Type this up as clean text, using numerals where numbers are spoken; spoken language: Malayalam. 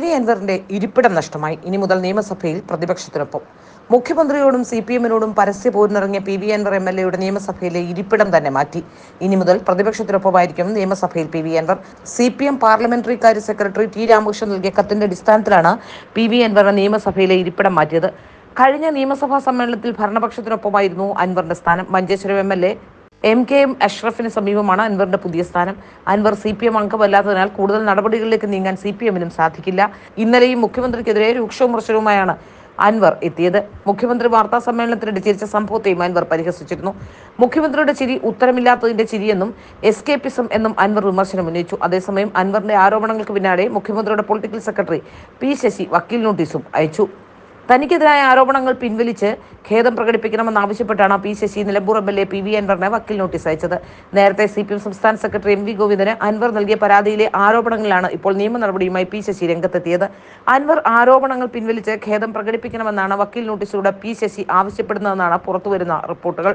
വി അൻവറിന്റെ ഇരിപ്പിടം നഷ്ടമായി. ഇനി മുതൽ നിയമസഭയിൽ പ്രതിപക്ഷത്തിനൊപ്പം. മുഖ്യമന്ത്രിയോടും CPM-നോടും പരസ്യ പോരിനിറങ്ങിയ വി അൻവർ MLA-യുടെ നിയമസഭയിലെ ഇരിപ്പിടം തന്നെ മാറ്റി. ഇനി മുതൽ പ്രതിപക്ഷത്തിനൊപ്പമായിരിക്കും നിയമസഭയിൽ വി അൻവർ. CPM പാർലമെന്ററി കാര്യ സെക്രട്ടറി T രാമകൃഷ്ണൻ നൽകിയ കത്തിന്റെ അടിസ്ഥാനത്തിലാണ് വി അൻവറിന്റെ നിയമസഭയിലെ ഇരിപ്പിടം മാറ്റിയത്. കഴിഞ്ഞ നിയമസഭാ സമ്മേളനത്തിൽ ഭരണപക്ഷത്തിനൊപ്പമായിരുന്നു അൻവറിന്റെ സ്ഥാനം. മഞ്ചേശ്വരം MLA MKM അഷ്റഫിന് സമീപമാണ് അൻവറിന്റെ പുതിയ സ്ഥാനം. അൻവർ CPM അംഗമല്ലാത്തതിനാൽ കൂടുതൽ നടപടികളിലേക്ക് നീങ്ങാൻ CPM-നും സാധിക്കില്ല. ഇന്നലെയും മുഖ്യമന്ത്രിക്കെതിരെ രൂക്ഷ വിമർശനവുമായാണ് അൻവർ എത്തിയത്. മുഖ്യമന്ത്രി വാർത്താ സമ്മേളനത്തിനിടെ ചിരിച്ച സംഭവത്തെയും അൻവർ പരിഹസിച്ചിരുന്നു. മുഖ്യമന്ത്രിയുടെ ചിരി ഉത്തരമില്ലാത്തതിന്റെ ചിരിയെന്നും എസ്കേപ്പിസം എന്നും അൻവർ വിമർശനം ഉന്നയിച്ചു. അതേസമയം അൻവറിന്റെ ആരോപണങ്ങൾക്ക് പിന്നാലെ മുഖ്യമന്ത്രിയുടെ പൊളിറ്റിക്കൽ സെക്രട്ടറി P ശശി വക്കീൽ നോട്ടീസും അയച്ചു. തനിക്കെതിരായ ആരോപണങ്ങൾ പിൻവലിച്ച് ഖേദം പ്രകടിപ്പിക്കണമെന്നാവശ്യപ്പെട്ടാണ് P Sasi Nilambur MLA V അൻവറിന് വക്കീൽ നോട്ടീസ് അയച്ചത്. നേരത്തെ CPM സംസ്ഥാന സെക്രട്ടറി MV ഗോവിന്ദന് അൻവർ നൽകിയ പരാതിയിലെ ആരോപണങ്ങളിലാണ് ഇപ്പോൾ നിയമ നടപടിയുമായി P ശശി രംഗത്തെത്തിയത്. അൻവർ ആരോപണങ്ങൾ പിൻവലിച്ച് ഖേദം പ്രകടിപ്പിക്കണമെന്നാണ് വക്കീൽ നോട്ടീസിലൂടെ P ശശി ആവശ്യപ്പെടുന്നതെന്നാണ് പുറത്തുവരുന്ന റിപ്പോർട്ടുകൾ.